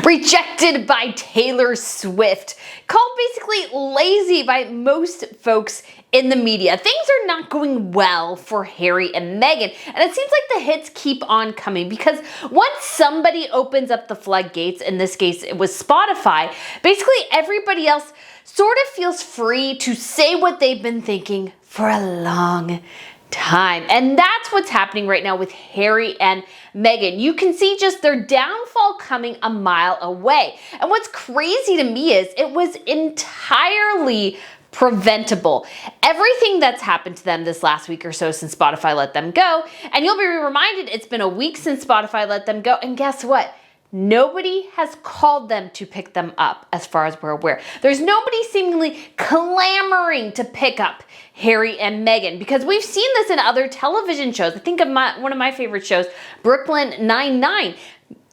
Rejected by Taylor Swift. Called basically lazy by most folks in the media. Things are not going well for Harry and Meghan, and it seems like the hits keep on coming because once somebody opens up the floodgates, in this case it was Spotify, basically everybody else sort of feels free to say what they've been thinking for a long time. And that's what's happening right now with Harry and Meghan. You can see just their downfall coming a mile away. And what's crazy to me is it was entirely preventable. Everything that's happened to them this last week or so since Spotify let them go, and you'll be reminded it's been a week since Spotify let them go, and guess what? Nobody has called them to pick them up as far as we're aware. There's nobody seemingly clamoring to pick up Harry and Meghan because we've seen this in other television shows. I think of one of my favorite shows, Brooklyn Nine-Nine.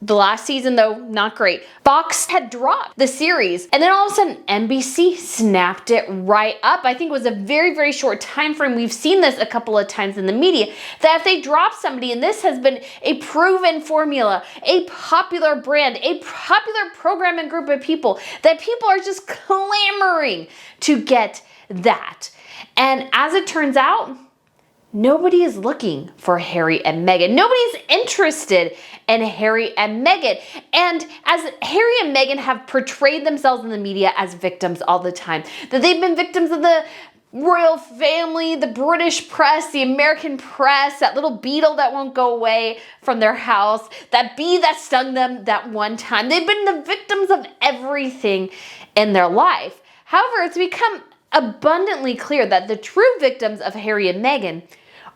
The last season, though, not great. Fox had dropped the series, and then all of a sudden, NBC snapped it right up. I think it was a very, very short time frame. We've seen this a couple of times in the media, that if they drop somebody, and this has been a proven formula, a popular brand, a popular program and group of people, that people are just clamoring to get that. And as it turns out, nobody is looking for Harry and Meghan. Nobody's interested in Harry and Meghan. And as Harry and Meghan have portrayed themselves in the media as victims all the time, that they've been victims of the royal family, the British press, the American press, that little beetle that won't go away from their house, that bee that stung them that one time. They've been the victims of everything in their life. However, it's become abundantly clear that the true victims of Harry and Meghan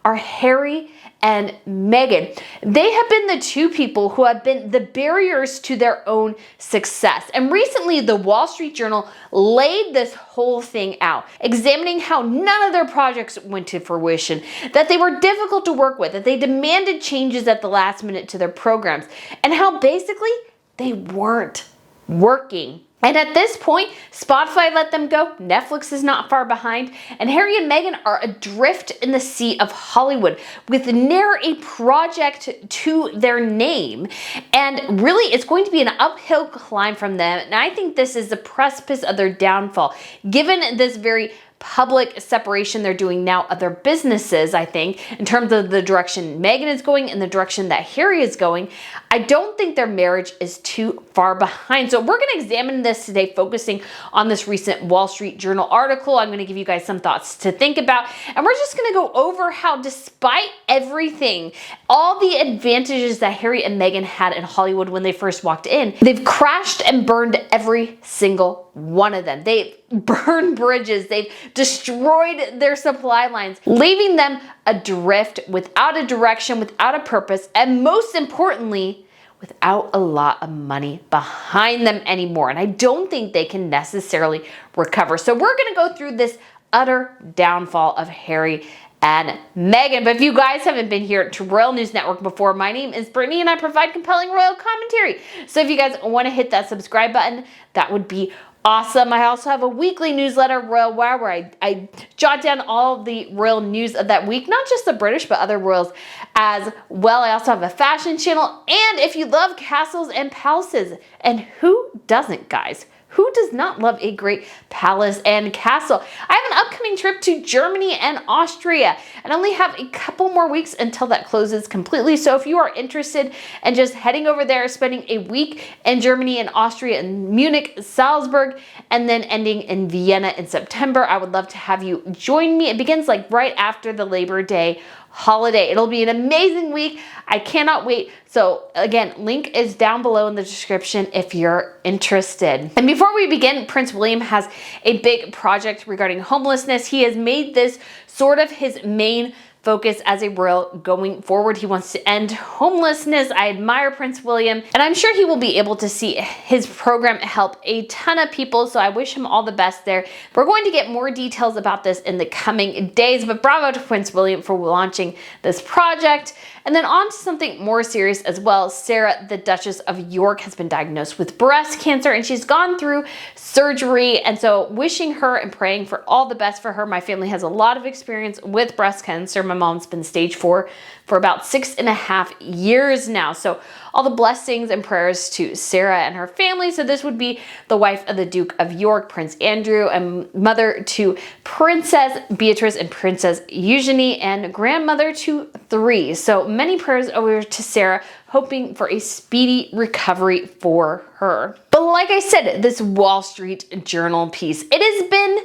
are Harry and Meghan. They have been the two people who have been the barriers to their own success. And recently, the Wall Street Journal laid this whole thing out, examining how none of their projects went to fruition, that they were difficult to work with, that they demanded changes at the last minute to their programs, and how basically they weren't working. And at this point, Spotify let them go, Netflix is not far behind, and Harry and Meghan are adrift in the sea of Hollywood with ne'er a project to their name. And really, it's going to be an uphill climb from them, and I think this is the precipice of their downfall, given this very public separation they're doing now of their businesses. I think in terms of the direction Meghan is going and the direction that Harry is going, I don't think their marriage is too far behind. So we're going to examine this today, focusing on this recent Wall Street Journal article. I'm going to give you guys some thoughts to think about, and we're just going to go over how, despite everything, all the advantages that Harry and Meghan had in Hollywood when they first walked in, they've crashed and burned every single one of them. They've burned bridges, they've destroyed their supply lines, leaving them adrift without a direction, without a purpose, and most importantly, without a lot of money behind them anymore. And I don't think they can necessarily recover. So we're going to go through this utter downfall of Harry and Meghan. But if you guys haven't been here to Royal News Network before, my name is Brittany and I provide compelling royal commentary. So if you guys want to hit that subscribe button, that would be awesome. I also have a weekly newsletter, Royal Wire, where I jot down all the royal news of that week, not just the British, but other royals as well. I also have a fashion channel. And if you love castles and palaces, and who doesn't, guys? Who does not love a great palace and castle? I have an upcoming trip to Germany and Austria, and I only have a couple more weeks until that closes completely. So if you are interested in just heading over there, spending a week in Germany and Austria and Munich, Salzburg, and then ending in Vienna in September, I would love to have you join me. It begins like right after the Labor Day holiday. It'll be an amazing week. I cannot wait. So again, link is down below in the description if you're interested. And before we begin, Prince William has a big project regarding homelessness. He has made this sort of his main focus as a royal going forward. He wants to end homelessness. I admire Prince William, and I'm sure he will be able to see his program help a ton of people, so I wish him all the best there. We're going to get more details about this in the coming days, but bravo to Prince William for launching this project. And then on to something more serious as well. Sarah, the Duchess of York, has been diagnosed with breast cancer, and she's gone through surgery, and so wishing her and praying for all the best for her. My family has a lot of experience with breast cancer. My mom's been stage 4 for about 6.5 years now. So all the blessings and prayers to Sarah and her family. So this would be the wife of the Duke of York, Prince Andrew, and mother to Princess Beatrice and Princess Eugenie, and grandmother to 3. So many prayers over to Sarah, hoping for a speedy recovery for her. But like I said, this Wall Street Journal piece, it has been,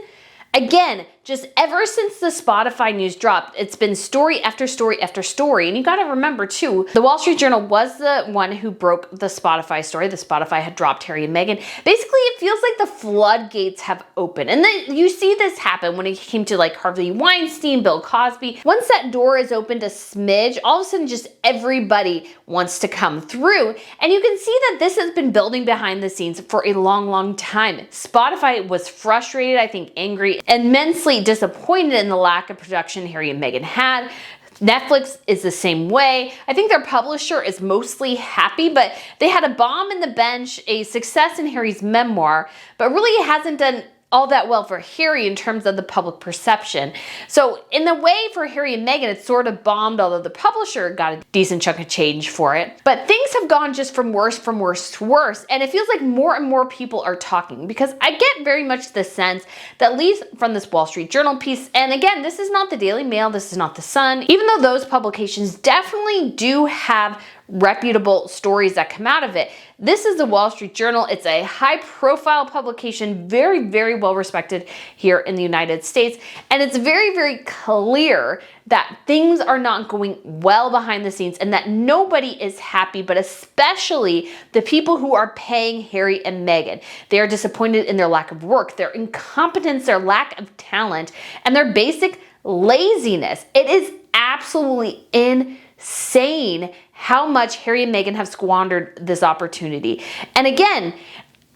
again, just ever since the Spotify news dropped, it's been story after story after story. And you got to remember too, the Wall Street Journal was the one who broke the Spotify story. The Spotify had dropped Harry and Meghan. Basically, it feels like the floodgates have opened. And then you see this happen when it came to like Harvey Weinstein, Bill Cosby. Once that door is opened a smidge, all of a sudden just everybody wants to come through. And you can see that this has been building behind the scenes for a long, long time. Spotify was frustrated, I think angry, and immensely disappointed in the lack of production Harry and Meghan had. Netflix is the same way. I think their publisher is mostly happy, but they had a bomb in the bench, a success in Harry's memoir, but really it hasn't done all that well for Harry in terms of the public perception. So in the way for Harry and Meghan, it sort of bombed, although the publisher got a decent chunk of change for it. But things have gone just from worse to worse. And it feels like more and more people are talking, because I get very much the sense that, at least from this Wall Street Journal piece, and again, this is not the Daily Mail, this is not the Sun, even though those publications definitely do have reputable stories that come out of it. This is the Wall Street Journal. It's a high-profile publication, very, very well respected here in the United States. And it's very, very clear that things are not going well behind the scenes and that nobody is happy, but especially the people who are paying Harry and Meghan. They are disappointed in their lack of work, their incompetence, their lack of talent, and their basic laziness. It is absolutely insane how much Harry and Meghan have squandered this opportunity. And again,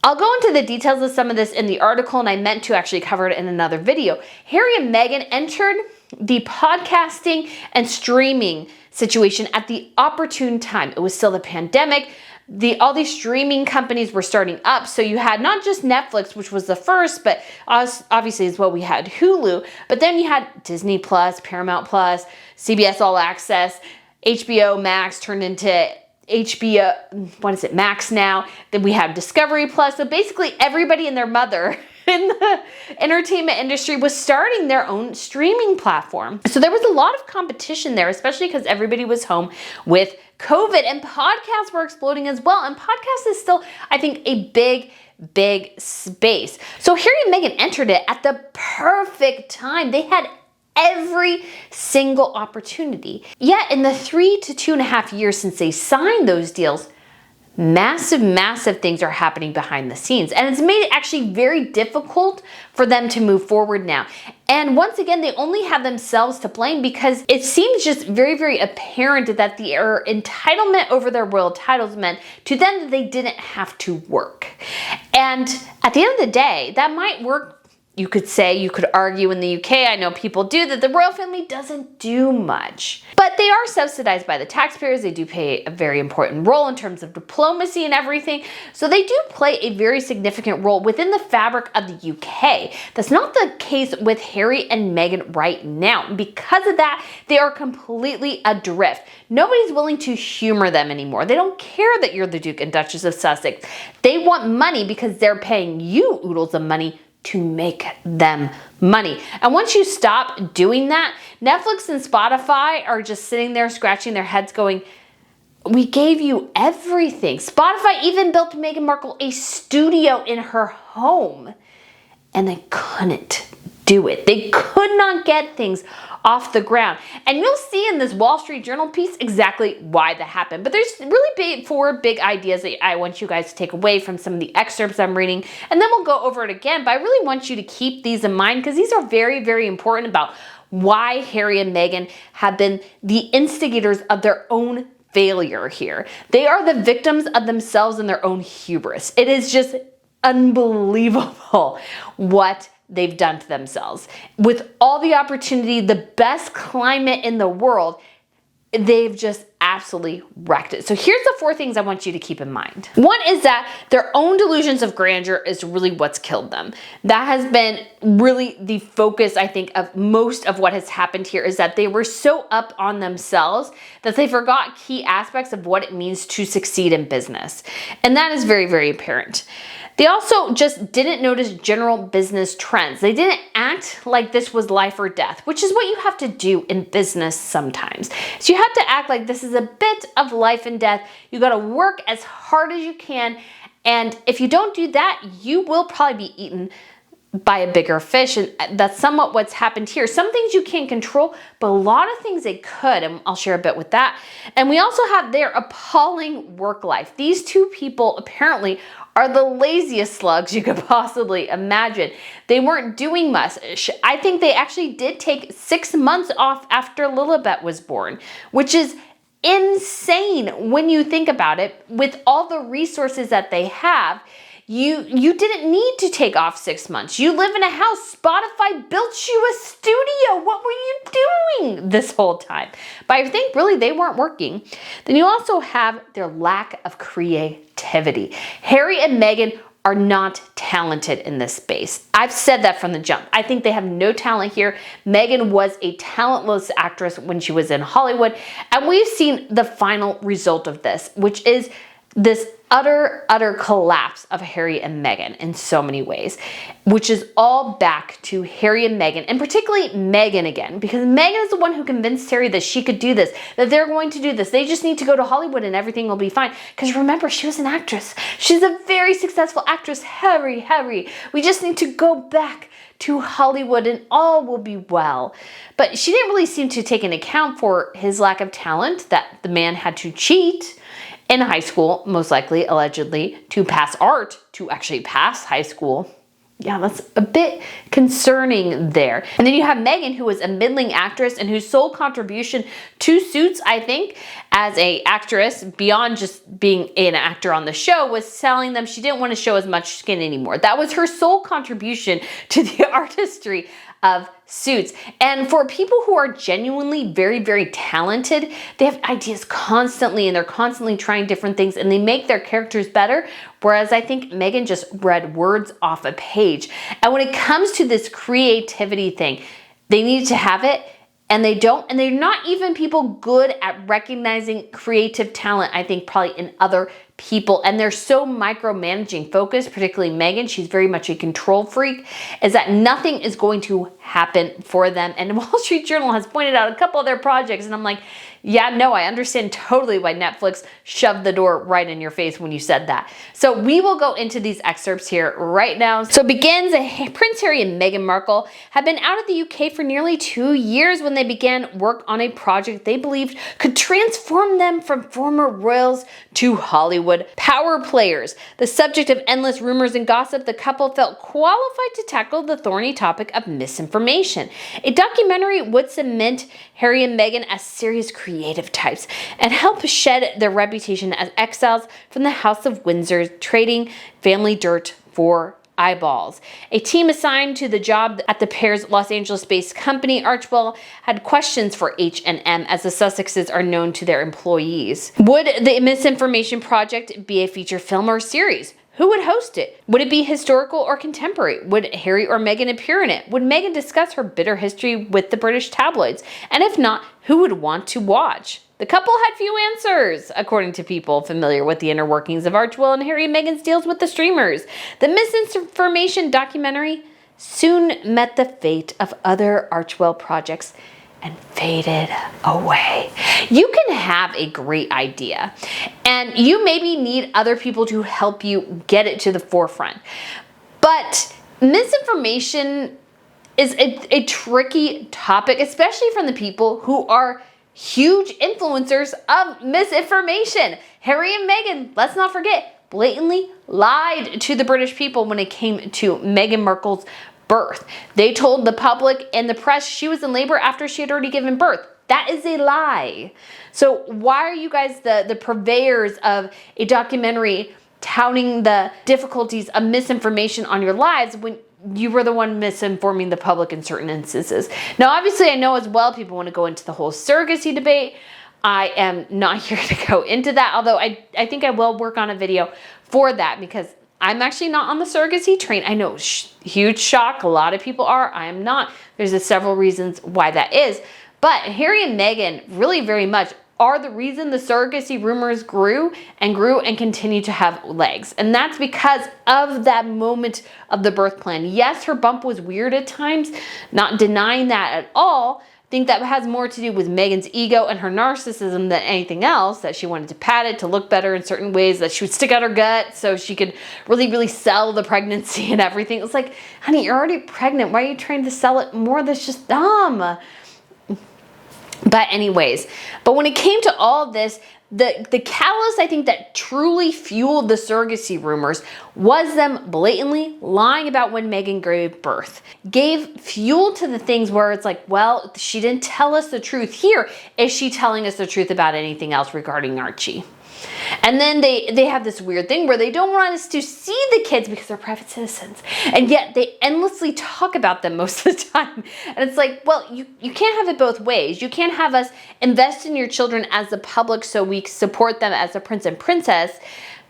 I'll go into the details of some of this in the article, and I meant to actually cover it in another video. Harry and Meghan entered the podcasting and streaming situation at the opportune time. It was still the pandemic. All these streaming companies were starting up. So you had not just Netflix, which was the first, but obviously as well we had Hulu, but then you had Disney Plus, Paramount Plus, CBS All Access, HBO Max turned into HBO, Max now. Then we have Discovery Plus. So basically everybody and their mother in the entertainment industry was starting their own streaming platform. So there was a lot of competition there, especially because everybody was home with COVID, and podcasts were exploding as well. And podcast is still, I think, a big space. So Harry and Meghan entered it at the perfect time. They had every single opportunity. Yet in the 3 to 2.5 years since they signed those deals, massive things are happening behind the scenes. And it's made it actually very difficult for them to move forward now. And once again, they only have themselves to blame, because it seems just very apparent that their entitlement over their royal titles meant to them that they didn't have to work. And at the end of the day, that might work. You could say, you could argue in the UK, I know people do, that the royal family doesn't do much. But they are subsidized by the taxpayers. They do play a very important role in terms of diplomacy and everything. So they do play a very significant role within the fabric of the UK. That's not the case with Harry and Meghan right now. Because of that, they are completely adrift. Nobody's willing to humor them anymore. They don't care that you're the Duke and Duchess of Sussex. They want money because they're paying you oodles of money to make them money. And once you stop doing that, Netflix and Spotify are just sitting there scratching their heads going, we gave you everything. Spotify even built Meghan Markle a studio in her home, and they couldn't do it. They could not get things off the ground. And you'll see in this Wall Street Journal piece exactly why that happened. But there's really four big ideas that I want you guys to take away from some of the excerpts I'm reading, and then we'll go over it again. But I really want you to keep these in mind, because these are very important about why Harry and Meghan have been the instigators of their own failure here. They are the victims of themselves and their own hubris. It is just unbelievable what they've done to themselves. With all the opportunity, the best climate in the world, they've just absolutely wrecked it. So here's the 4 things I want you to keep in mind. One is that their own delusions of grandeur is really what's killed them. That has been really the focus, I think, of most of what has happened here, is that they were so up on themselves that they forgot key aspects of what it means to succeed in business. And that is very, very apparent. They also just didn't notice general business trends. They didn't act like this was life or death, which is what you have to do in business sometimes. So you have to act like this is a bit of life and death. You got to work as hard as you can. And if you don't do that, you will probably be eaten by a bigger fish. And that's somewhat what's happened here. Some things you can't control, but a lot of things they could. And I'll share a bit with that. And we also have their appalling work life. These 2 people apparently are the laziest slugs you could possibly imagine. They weren't doing much. I think they actually did take 6 months off after Lilibet was born, which is insane when you think about it. With all the resources that they have, you didn't need to take off 6 months. You live in a house. Spotify built you a studio. What were you doing this whole time? But I think really they weren't working. Then you also have their lack of creativity. Harry and Meghan are not talented in this space. I've said that from the jump. I think they have no talent here. Meghan was a talentless actress when she was in Hollywood, and we've seen the final result of this, which is this utter collapse of Harry and Meghan in so many ways, which is all back to Harry and Meghan, and particularly Meghan again, because Meghan is the one who convinced Harry that she could do this, that they're going to do this. They just need to go to Hollywood and everything will be fine. Because remember, she was an actress. She's a very successful actress. Harry, we just need to go back to Hollywood and all will be well. But she didn't really seem to take into account for his lack of talent, that the man had to cheat in high school, most likely, allegedly, to pass art, to actually pass high school. Yeah, that's a bit concerning there. And then you have Meghan, who was a middling actress and whose sole contribution to Suits, I think, as an actress, beyond just being an actor on the show, was selling them. She didn't want to show as much skin anymore. That was her sole contribution to the artistry of Suits. And for people who are genuinely very, very talented, they have ideas constantly and they're constantly trying different things and they make their characters better. Whereas I think Meghan just read words off a page. And when it comes to this creativity thing, they need to have it and they don't. And they're not even people good at recognizing creative talent, I think, probably in other people. And they're so micromanaging focused, particularly Meghan. She's very much a control freak, is that nothing is going to happen for them. And Wall Street Journal has pointed out a couple of their projects. And I'm like, yeah, no, I understand totally why Netflix shoved the door right in your face when you said that. So we will go into these excerpts here right now. So it begins, Prince Harry and Meghan Markle have been out of the UK for nearly 2 years when they began work on a project they believed could transform them from former royals to Hollywood power players. The subject of endless rumors and gossip, the couple felt qualified to tackle the thorny topic of misinformation. A documentary would cement Harry and Meghan as serious creative types and help shed their reputation as exiles from the House of Windsor, trading family dirt for eyeballs. A team assigned to the job at the pair's Los Angeles-based company, Archwell, had questions for H&M, as the Sussexes are known to their employees. Would the Misinformation Project be a feature film or series? Who would host it? Would it be historical or contemporary? Would Harry or Meghan appear in it? Would Meghan discuss her bitter history with the British tabloids? And if not, who would want to watch? The couple had few answers, according to people familiar with the inner workings of Archwell and Harry and Meghan's deals with the streamers. The Misinformation documentary soon met the fate of other Archwell projects and faded away. You can have a great idea and you maybe need other people to help you get it to the forefront. But misinformation is a tricky topic, especially from the people who are huge influencers of misinformation. Harry and Meghan, let's not forget, blatantly lied to the British people when it came to Meghan Markle's birth. They told the public and the press she was in labor after she had already given birth. That is a lie. So why are you guys the purveyors of a documentary touting the difficulties of misinformation on your lives when you were the one misinforming the public in certain instances? Now, obviously, I know as well people want to go into the whole surrogacy debate. I am not here to go into that, although I think I will work on a video for that because I'm actually not on the surrogacy train. I know, huge shock. A lot of people are. I am not. There's several reasons why that is. But Harry and Meghan really very much are the reason the surrogacy rumors grew and continue to have legs. And that's because of that moment of the birth plan. Yes, her bump was weird at times, not denying that at all. I think that has more to do with Meghan's ego and her narcissism than anything else, that she wanted to pad it to look better in certain ways, that she would stick out her gut so she could really, really sell the pregnancy and everything. It's like, honey, you're already pregnant. Why are you trying to sell it more? That's just dumb. But anyways, but when it came to all of this, the catalyst I think that truly fueled the surrogacy rumors was them blatantly lying about when Meghan gave birth. Gave fuel to the things where it's like, well, she didn't tell us the truth here. Is she telling us the truth about anything else regarding Archie? And then they have this weird thing where they don't want us to see the kids because they're private citizens. And yet they endlessly talk about them most of the time. And it's like, well, you can't have it both ways. You can't have us invest in your children as the public so we support them as a prince and princess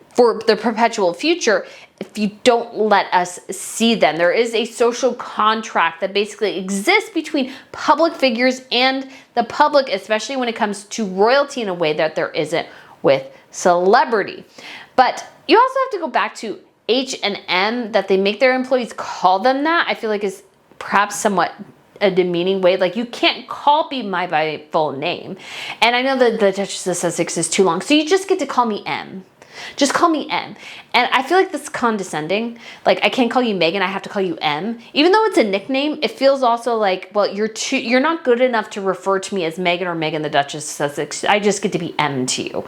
for the perpetual future if you don't let us see them. There is a social contract that basically exists between public figures and the public, especially when it comes to royalty, in a way that there isn't with celebrity. But you also have to go back to H&M, that they make their employees call them that. I feel like is perhaps somewhat a demeaning way. Like, you can't call me by full name. And I know that the Duchess of Sussex is too long, so you just get to call me M. Just call me M. And I feel like that's condescending. Like, I can't call you Meghan, I have to call you M. Even though it's a nickname, it feels also like, well, you're not good enough to refer to me as Meghan or Meghan the Duchess of Sussex. I just get to be M to you.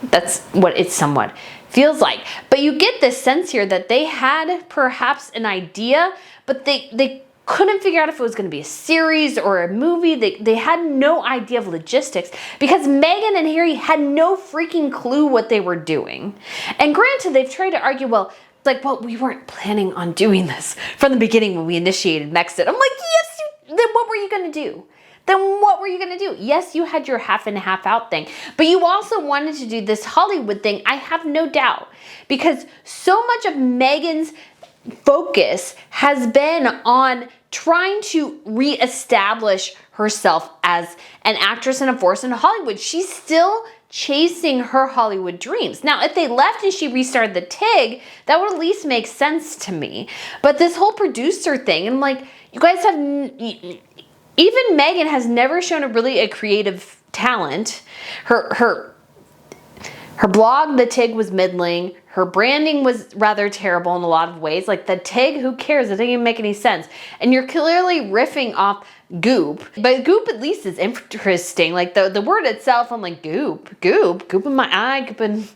That's what it somewhat feels like. But you get this sense here that they had perhaps an idea, but they couldn't figure out if it was going to be a series or a movie. They had no idea of logistics because Meghan and Harry had no freaking clue what they were doing. And granted, they've tried to argue, well, it's like, well, we weren't planning on doing this from the beginning when we initiated Megxit. I'm like, yes, then what were you going to do? Then what were you going to do? Yes, you had your half in half out thing, but you also wanted to do this Hollywood thing. I have no doubt, because so much of Meghan's focus has been on trying to reestablish herself as an actress and a force in Hollywood. She's still chasing her Hollywood dreams. Now, if they left and she restarted the TIG, that would at least make sense to me. But this whole producer thing, I'm like, you guys have, even Meghan has never shown a creative talent. Her blog, The TIG, was middling. Her branding was rather terrible in a lot of ways. Like, the TIG, who cares? It didn't even make any sense. And you're clearly riffing off Goop. But Goop at least is interesting. Like, the word itself, I'm like, Goop in my eye, Goop in...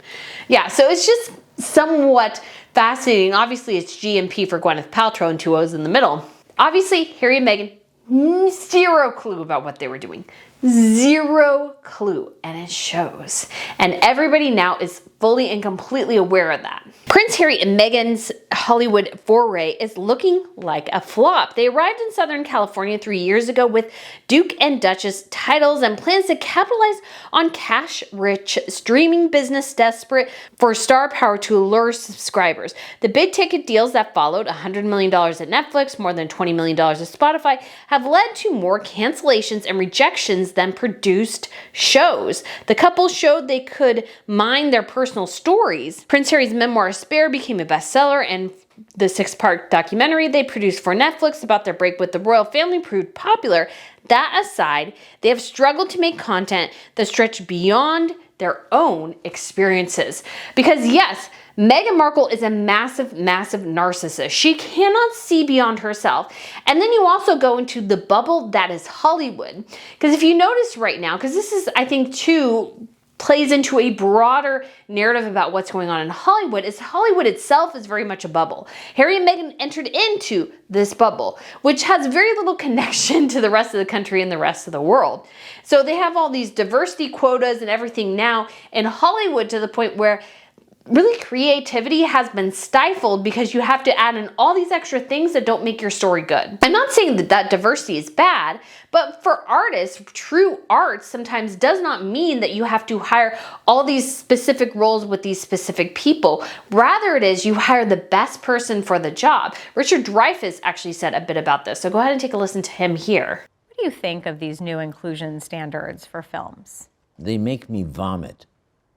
Yeah, so it's just somewhat fascinating. Obviously, it's GMP for Gwyneth Paltrow and two O's in the middle. Obviously, Harry and Meghan, zero clue about what they were doing. Zero clue, and it shows. And everybody now is fully and completely aware of that. Prince Harry and Meghan's Hollywood foray is looking like a flop. They arrived in Southern California 3 years ago with Duke and Duchess titles and plans to capitalize on cash-rich streaming business desperate for star power to lure subscribers. The big-ticket deals that followed, $100 million at Netflix, more than $20 million at Spotify, have led to more cancellations and rejections than produced shows. The couple showed they could mine their personal stories. Prince Harry's memoir Spare became a bestseller, and the 6-part documentary they produced for Netflix about their break with the royal family proved popular. That aside, they have struggled to make content that stretch beyond their own experiences. Because yes, Meghan Markle is a massive, massive narcissist. She cannot see beyond herself. And then you also go into the bubble that is Hollywood. Because if you notice right now, because this is, I think, too, plays into a broader narrative about what's going on in Hollywood, is Hollywood itself is very much a bubble. Harry and Meghan entered into this bubble, which has very little connection to the rest of the country and the rest of the world. So they have all these diversity quotas and everything now in Hollywood, to the point where really creativity has been stifled because you have to add in all these extra things that don't make your story good. I'm not saying that diversity is bad, but for artists, true art sometimes does not mean that you have to hire all these specific roles with these specific people. Rather, it is you hire the best person for the job. Richard Dreyfuss actually said a bit about this, so go ahead and take a listen to him here. What do you think of these new inclusion standards for films? They make me vomit.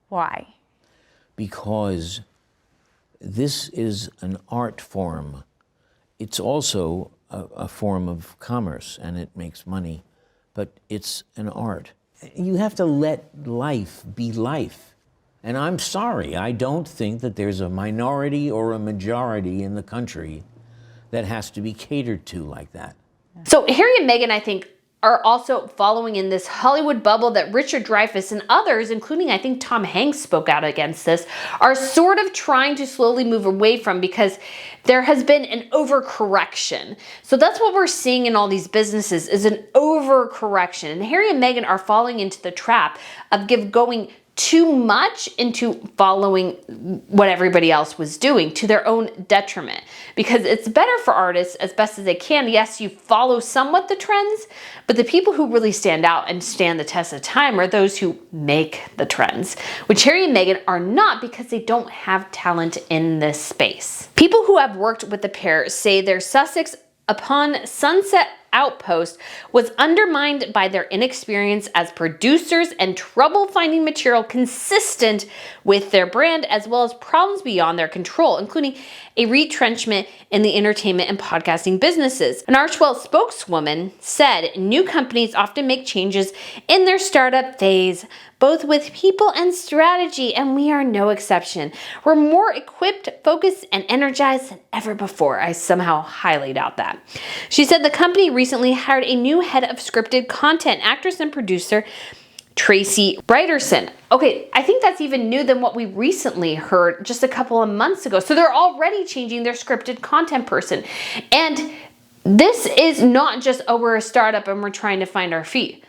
Why? Because this is an art form. It's also a form of commerce, and it makes money, but it's an art. You have to let life be life. And I'm sorry, I don't think that there's a minority or a majority in the country that has to be catered to like that. So Harry and Meghan, I think, are also following in this Hollywood bubble that Richard Dreyfuss and others, including I think Tom Hanks spoke out against this, are sort of trying to slowly move away from, because there has been an overcorrection. So that's what we're seeing in all these businesses, is an overcorrection. And Harry and Meghan are falling into the trap of going too much into following what everybody else was doing to their own detriment, because it's better for artists as best as they can. Yes, you follow somewhat the trends, but the people who really stand out and stand the test of time are those who make the trends, which Harry and Meghan are not, because they don't have talent in this space. People who have worked with the pair say their Sussex upon Sunset outpost was undermined by their inexperience as producers and trouble finding material consistent with their brand, as well as problems beyond their control, including a retrenchment in the entertainment and podcasting businesses. An Archewell spokeswoman said new companies often make changes in their startup phase, both with people and strategy, and we are no exception. We're more equipped, focused, and energized than ever before. I somehow highly doubt that. She said the company recently hired a new head of scripted content, actress and producer Tracy Briderson. Okay, I think that's even new than what we recently heard just a couple of months ago. So they're already changing their scripted content person. And this is not just, oh, we're a startup and we're trying to find our feet.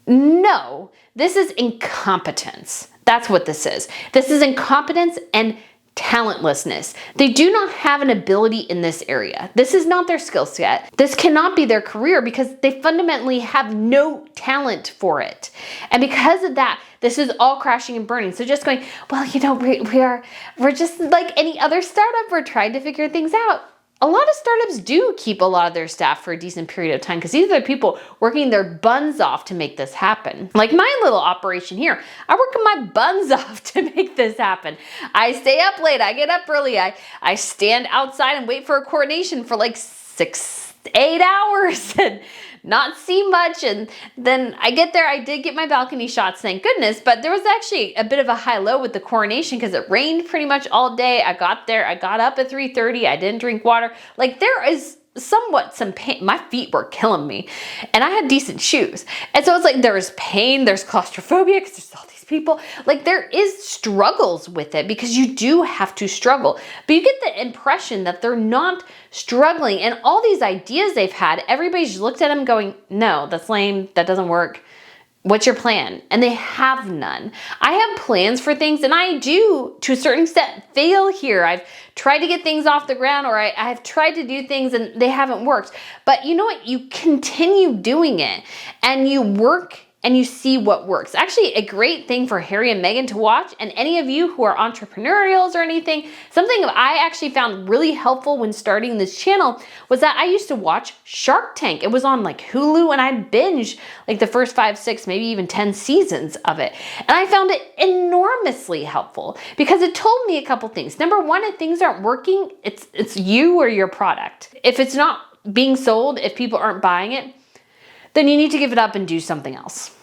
No, this is incompetence. That's what this is. This is incompetence and talentlessness. They do not have an ability in this area. This is not their skill set. This cannot be their career because they fundamentally have no talent for it. And because of that, this is all crashing and burning. So just going, well, you know, we're just like any other startup. We're trying to figure things out. A lot of startups do keep a lot of their staff for a decent period of time because these are the people working their buns off to make this happen. Like my little operation here, I work my buns off to make this happen. I stay up late, I get up early, I stand outside and wait for a coronation for like 6-8 hours and not see much, and then I get there. I did get my balcony shots, thank goodness, but there was actually a bit of a high-low with the coronation because it rained pretty much all day. I got there, I got up at 3:30, I didn't drink water. Like there is somewhat some pain. My feet were killing me and I had decent shoes. And so it's like there's pain, there's claustrophobia because there's all these people. Like there is struggles with it because you do have to struggle. But you get the impression that they're not struggling, and all these ideas they've had, everybody's looked at them going, no, that's lame, that doesn't work. What's your plan? And they have none. I have plans for things, and I do, to a certain extent, fail here. I've tried to get things off the ground, or I've tried to do things and they haven't worked. But you know what? You continue doing it and you work and you see what works. Actually, a great thing for Harry and Meghan to watch, and any of you who are entrepreneurials or anything, something I actually found really helpful when starting this channel was that I used to watch Shark Tank. It was on like Hulu, and I binged like the first 5, 6, maybe even 10 seasons of it. And I found it enormously helpful because it told me a couple things. Number one, if things aren't working, it's you or your product. If it's not being sold, if people aren't buying it, then you need to give it up and do something else.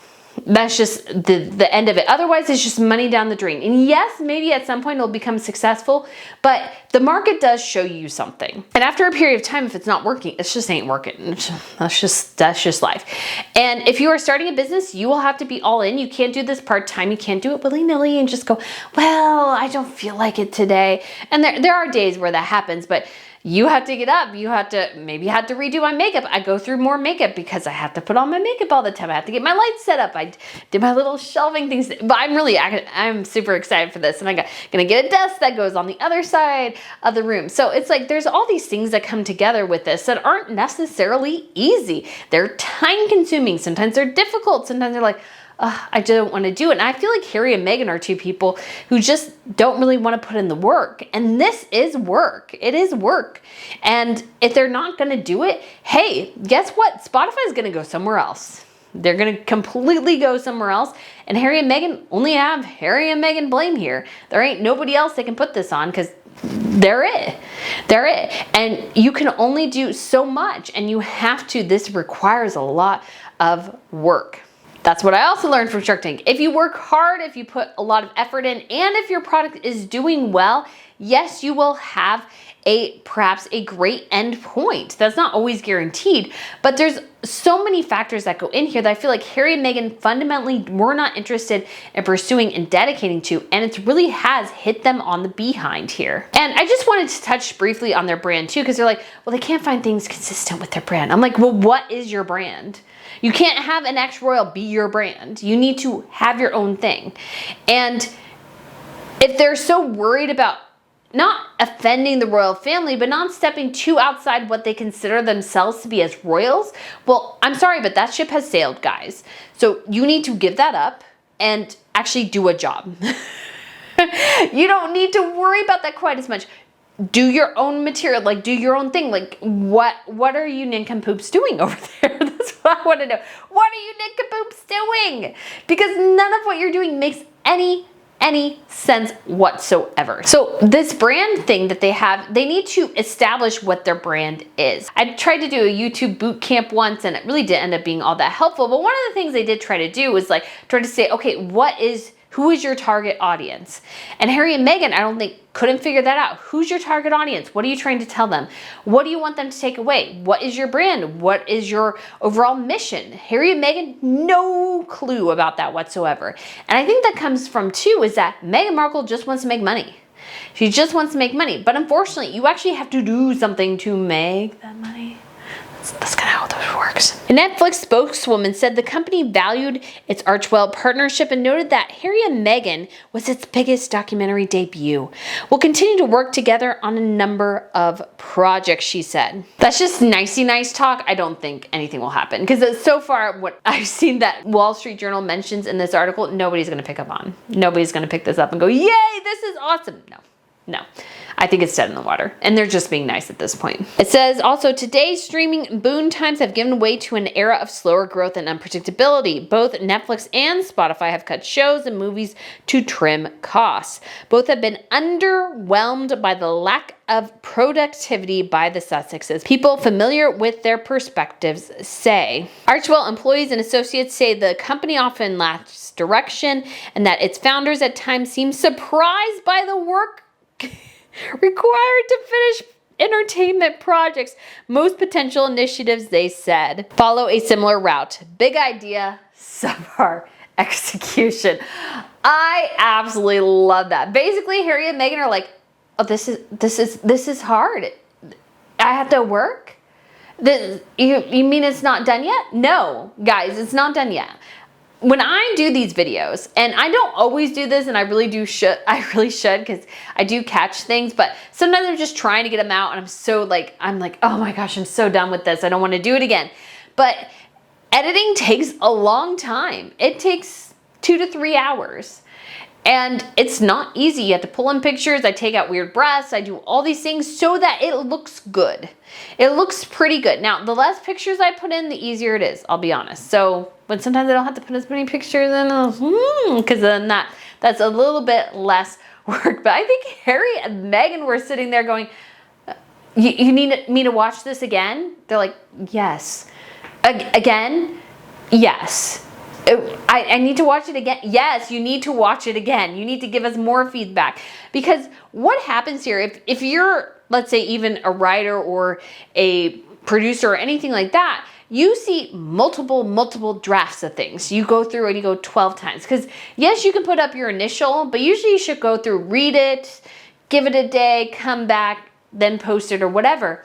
That's just the end of it. Otherwise, it's just money down the drain. And yes, maybe at some point it'll become successful, but the market does show you something. And after a period of time, if it's not working, it just ain't working. That's just life. And if you are starting a business, you will have to be all in. You can't do this part-time. You can't do it willy-nilly and just go, well, I don't feel like it today. And there are days where that happens, but you have to get up. You have to, maybe have to redo my makeup. I go through more makeup because I have to put on my makeup all the time. I have to get my lights set up. I did my little shelving things. But I'm super excited for this. And I'm gonna get a desk that goes on the other side of the room. So it's like, there's all these things that come together with this that aren't necessarily easy. They're time consuming. Sometimes they're difficult. Sometimes they're like, I don't want to do it. And I feel like Harry and Meghan are two people who just don't really want to put in the work. And this is work. It is work. And if they're not going to do it, hey, guess what? Spotify is going to go somewhere else. They're going to completely go somewhere else. And Harry and Meghan only have Harry and Meghan blame here. There ain't nobody else they can put this on because they're it. They're it. And you can only do so much. And you have to, this requires a lot of work. That's what I also learned from Shark Tank. If you work hard, if you put a lot of effort in, and if your product is doing well, yes, you will have perhaps a great end point. That's not always guaranteed, but there's so many factors that go in here that I feel like Harry and Meghan fundamentally were not interested in pursuing and dedicating to, and it really has hit them on the behind here. And I just wanted to touch briefly on their brand too, because they're like, well, they can't find things consistent with their brand. I'm like, well, what is your brand? You can't have an ex-royal be your brand. You need to have your own thing. And if they're so worried about not offending the royal family, but not stepping too outside what they consider themselves to be as royals, well, I'm sorry, but that ship has sailed, guys. So you need to give that up and actually do a job. You don't need to worry about that quite as much. Do your own material, like do your own thing. Like what are you nincompoops doing over there? That's what I want to know. What are you nincompoops doing? Because none of what you're doing makes any sense whatsoever. So this brand thing that they have, they need to establish what their brand is. I tried to do a YouTube boot camp once and it really didn't end up being all that helpful. But one of the things they did try to do was like try to say, okay, who is your target audience? And Harry and Meghan, I don't think, couldn't figure that out. Who's your target audience? What are you trying to tell them? What do you want them to take away? What is your brand? What is your overall mission? Harry and Meghan, no clue about that whatsoever. And I think that comes from too, is that Meghan Markle just wants to make money. She just wants to make money. But unfortunately, you actually have to do something to make that money. That's kind of how this works. A Netflix spokeswoman said the company valued its Archewell partnership and noted that Harry and Meghan was its biggest documentary debut. We'll continue to work together on a number of projects, she said. That's just nicey nice talk. I don't think anything will happen because so far what I've seen that Wall Street Journal mentions in this article, nobody's going to pick up on. Nobody's going to pick this up and go, yay, this is awesome. No. I think it's dead in the water, and they're just being nice at this point. It says also, today's streaming boom times have given way to an era of slower growth and unpredictability. Both Netflix and Spotify have cut shows and movies to trim costs. Both have been underwhelmed by the lack of productivity by the Sussexes. People familiar with their perspectives say. Archewell employees and associates say the company often lacks direction and that its founders at times seem surprised by the work required to finish entertainment projects. Most potential initiatives, they said, follow a similar route. Big idea, subpar execution. I absolutely love that. Basically, Harry and Meghan are like, oh, this is hard. I have to work? You mean it's not done yet? No, guys, it's not done yet. When I do these videos, and I don't always do this, and I really should because I do catch things, but sometimes I'm just trying to get them out and I'm like, oh my gosh, I'm so done with this. I don't want to do it again. But editing takes a long time. It takes 2 to 3 hours. And it's not easy. You have to pull in pictures. I take out weird breaths. I do all these things so that it looks good. It looks pretty good. Now, the less pictures I put in, the easier it is, I'll be honest. So, but sometimes I don't have to put as many pictures in, because then that's a little bit less work. But I think Harry and Meghan were sitting there going, you need me to watch this again? They're like, yes. Again? Yes. I need to watch it again. Yes, you need to watch it again. You need to give us more feedback. Because what happens here, if you're, let's say, even a writer or a producer or anything like that, you see multiple drafts of things. You go through and you go 12 times. Because yes, you can put up your initial, but usually you should go through, read it, give it a day, come back, then post it or whatever.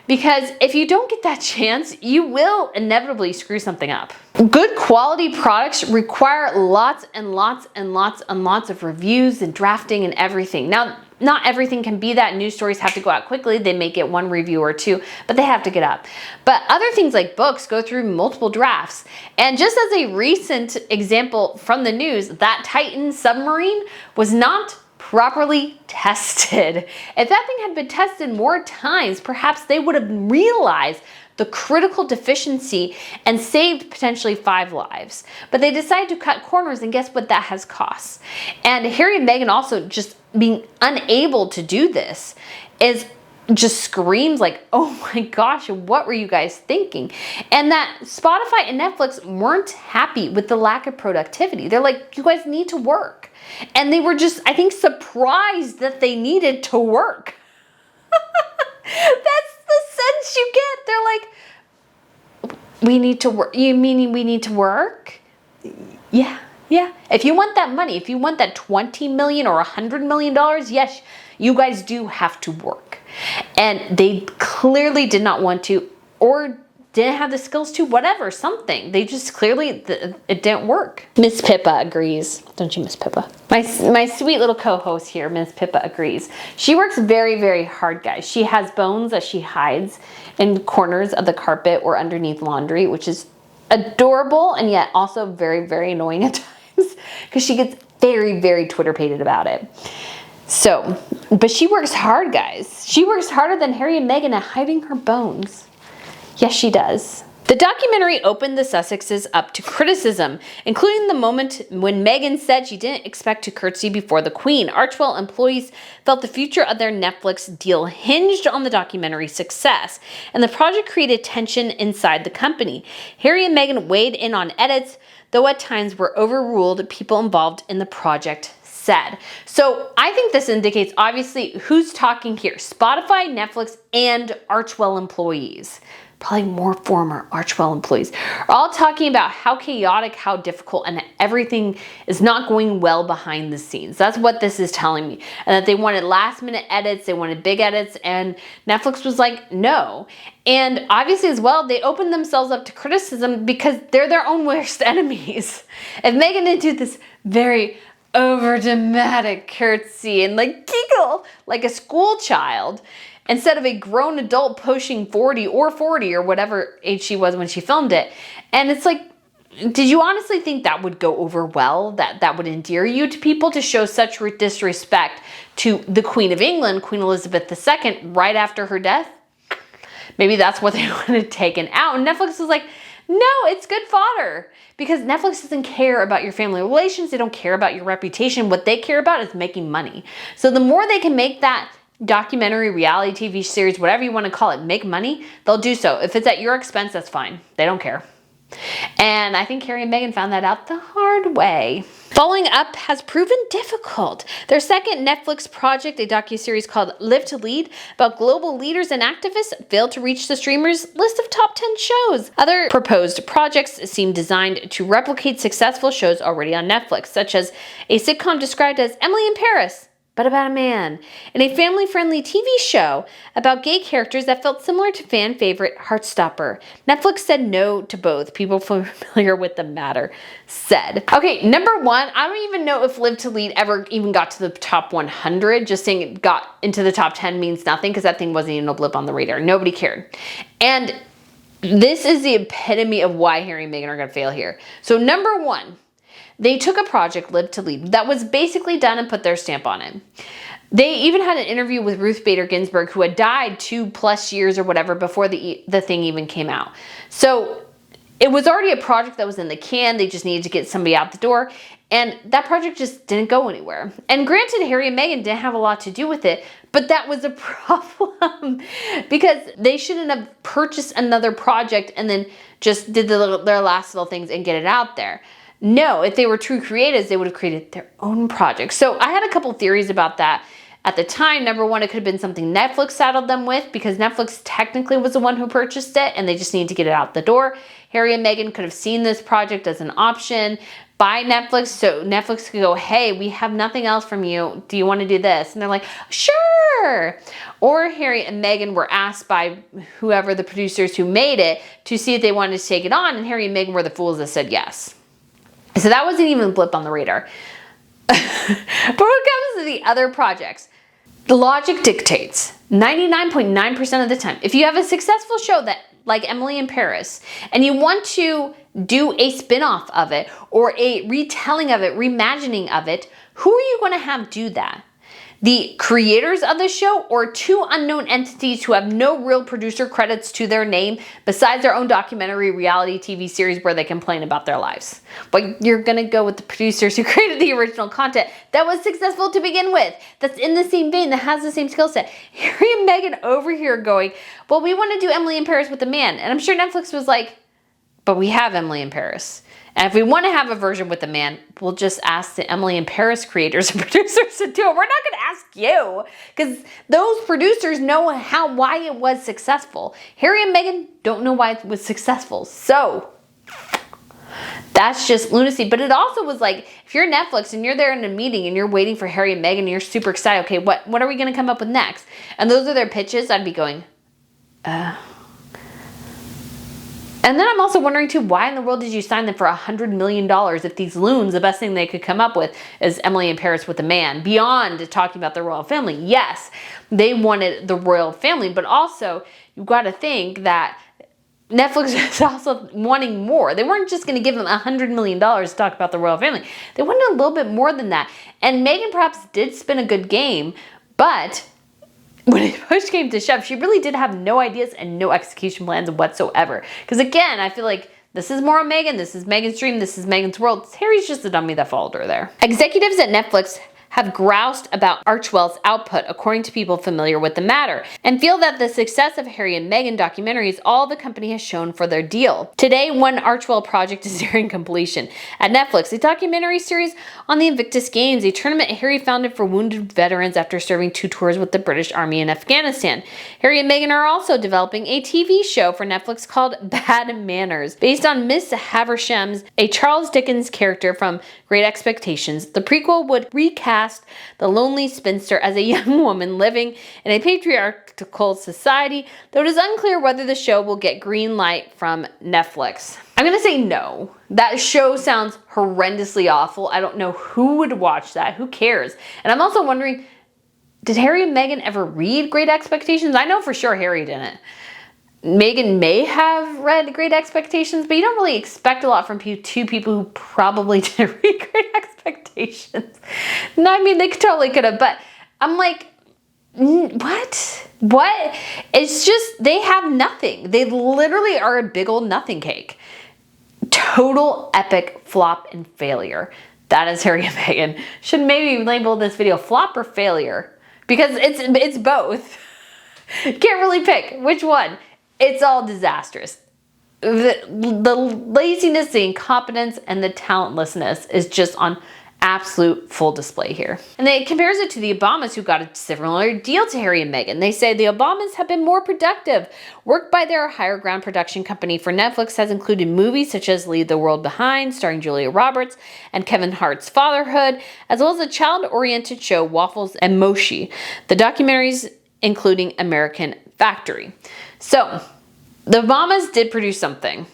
Because if you don't get that chance, you will inevitably screw something up. Good quality products require lots and lots and lots and lots of reviews and drafting and everything. Now, not everything can be that. News stories have to go out quickly. They may get one review or two, but they have to get up. But other things like books go through multiple drafts. And just as a recent example from the news, that Titan submarine was not properly tested. If that thing had been tested more times, perhaps they would have realized the critical deficiency and saved potentially 5 lives. But they decided to cut corners, and guess what that has cost? And Harry and Meghan also just being unable to do this is just screams like, oh my gosh, what were you guys thinking? And that Spotify and Netflix weren't happy with the lack of productivity. They're like, you guys need to work. And they were just, I think, surprised that they needed to work. That's the sense you get. They're like, we need to work. You meaning we need to work? Yeah. If you want that money, if you want that $20 million or $100 million, yes, you guys do have to work. And they clearly did not want to, or didn't have the skills to, whatever, something. They just clearly, it didn't work. Miss Pippa agrees. Don't you, Miss Pippa? My sweet little co-host here, Miss Pippa, agrees. She works very, very hard, guys. She has bones that she hides in corners of the carpet or underneath laundry, which is adorable and yet also very, very annoying at times because she gets very, very Twitter-pated about it. So, but she works hard, guys. She works harder than Harry and Meghan at hiding her bones. Yes, she does. The documentary opened the Sussexes up to criticism, including the moment when Meghan said she didn't expect to curtsy before the Queen. Archewell employees felt the future of their Netflix deal hinged on the documentary's success, and the project created tension inside the company. Harry and Meghan weighed in on edits, though at times were overruled, people involved in the project said. So I think this indicates obviously who's talking here. Spotify, Netflix, and Archewell employees. Probably more former Archewell employees, are all talking about how chaotic, how difficult, and everything is not going well behind the scenes. That's what this is telling me. And that they wanted last minute edits, they wanted big edits, and Netflix was like, no. And obviously as well, they opened themselves up to criticism because they're their own worst enemies. If Meghan didn't do this very over dramatic curtsy and like giggle like a school child, instead of a grown adult pushing 40 or whatever age she was when she filmed it. And it's like, did you honestly think that would go over well? That would endear you to people to show such disrespect to the Queen of England, Queen Elizabeth II, right after her death? Maybe that's what they wanted taken out. And Netflix was like, no, it's good fodder. Because Netflix doesn't care about your family relations. They don't care about your reputation. What they care about is making money. So the more they can make that documentary, reality TV series, whatever you want to call it, make money, they'll do so. If it's at your expense, that's fine. They don't care. And I think Harry and Meghan found that out the hard way. Following up has proven difficult. Their second Netflix project, a docuseries called Live to Lead, about global leaders and activists, failed to reach the streamers' list of top 10 shows. Other proposed projects seem designed to replicate successful shows already on Netflix, such as a sitcom described as Emily in Paris, but about a man, and a family-friendly TV show about gay characters that felt similar to fan favorite Heartstopper. Netflix said no to both. People familiar with the matter said. Okay, number 1, I don't even know if Live to Lead ever even got to the top 100. Just saying it got into the top 10 means nothing because that thing wasn't even a blip on the radar. Nobody cared. And this is the epitome of why Harry and Meghan are going to fail here. So number 1, they took a project, Live to Lead, that was basically done and put their stamp on it. They even had an interview with Ruth Bader Ginsburg, who had died 2+ years or whatever before the thing even came out. So it was already a project that was in the can. They just needed to get somebody out the door. And that project just didn't go anywhere. And granted, Harry and Meghan didn't have a lot to do with it, but that was a problem because they shouldn't have purchased another project and then just did their last little things and get it out there. No, if they were true creatives, they would have created their own project. So I had a couple theories about that at the time. Number 1, it could have been something Netflix saddled them with because Netflix technically was the one who purchased it and they just needed to get it out the door. Harry and Meghan could have seen this project as an option, by Netflix so Netflix could go, hey, we have nothing else from you. Do you want to do this? And they're like, sure. Or Harry and Meghan were asked by whoever the producers who made it to see if they wanted to take it on, and Harry and Meghan were the fools that said yes. So that wasn't even a blip on the radar. But when it comes to the other projects, the logic dictates 99.9% of the time, if you have a successful show that like Emily in Paris, and you want to do a spin-off of it or a retelling of it, reimagining of it, who are you going to have do that? The creators of the show or two unknown entities who have no real producer credits to their name besides their own documentary reality TV series where they complain about their lives? But you're going to go with the producers who created the original content that was successful to begin with, that's in the same vein, that has the same skill set. Harry and Meghan over here going, well, we want to do Emily in Paris with a man. And I'm sure Netflix was like, but we have Emily in Paris. And if we want to have a version with a man, we'll just ask the Emily in Paris creators and producers to do it. We're not going to ask you, because those producers know why it was successful. Harry and Meghan don't know why it was successful. So that's just lunacy. But it also was like, if you're Netflix and you're there in a meeting and you're waiting for Harry and Meghan and you're super excited, okay, what are we going to come up with next? And those are their pitches, I'd be going, And then I'm also wondering too, why in the world did you sign them for $100 million if these loons, the best thing they could come up with is Emily in Paris with a man? Beyond talking about the royal family, yes, they wanted the royal family, but also you've got to think that Netflix is also wanting more. They weren't just going to give them $100 million to talk about the royal family. They wanted a little bit more than that. And Meghan perhaps did spin a good game, but when it push came to shove, she really did have no ideas and no execution plans whatsoever. Because again, I feel like this is more of Meghan, this is Meghan's dream, this is Meghan's world. Harry's just a dummy that followed her there. Executives at Netflix have groused about Archewell's output, according to people familiar with the matter, and feel that the success of Harry and Meghan documentary is all the company has shown for their deal. Today, one Archewell project is nearing completion. At Netflix, a documentary series on the Invictus Games, a tournament Harry founded for wounded veterans after serving 2 tours with the British Army in Afghanistan. Harry and Meghan are also developing a TV show for Netflix called Bad Manners, based on Miss Haversham's, a Charles Dickens character from Great Expectations. The prequel would recast the lonely spinster as a young woman living in a patriarchal society, though it is unclear whether the show will get green light from Netflix. I'm gonna say no. That show sounds horrendously awful. I don't know who would watch that. Who cares? And I'm also wondering, did Harry and Meghan ever read Great Expectations? I know for sure Harry didn't. Meghan may have read Great Expectations, but you don't really expect a lot from two people who probably didn't read Great Expectations. No, I mean, they totally could have, but I'm like, what? What? It's just, they have nothing. They literally are a big old nothing cake. Total epic flop and failure. That is Harry and Meghan. Should maybe label this video flop or failure, because it's both. Can't really pick which one. It's all disastrous. The laziness, the incompetence, and the talentlessness is just on absolute full display here. And they compares it to the Obamas, who got a similar deal to Harry and Meghan. They say the Obamas have been more productive. Work by their Higher Ground production company for Netflix has included movies such as Leave the World Behind, starring Julia Roberts, and Kevin Hart's Fatherhood, as well as a child-oriented show, Waffles and Moshi. The documentaries including American Factory. So, the Obamas did produce something.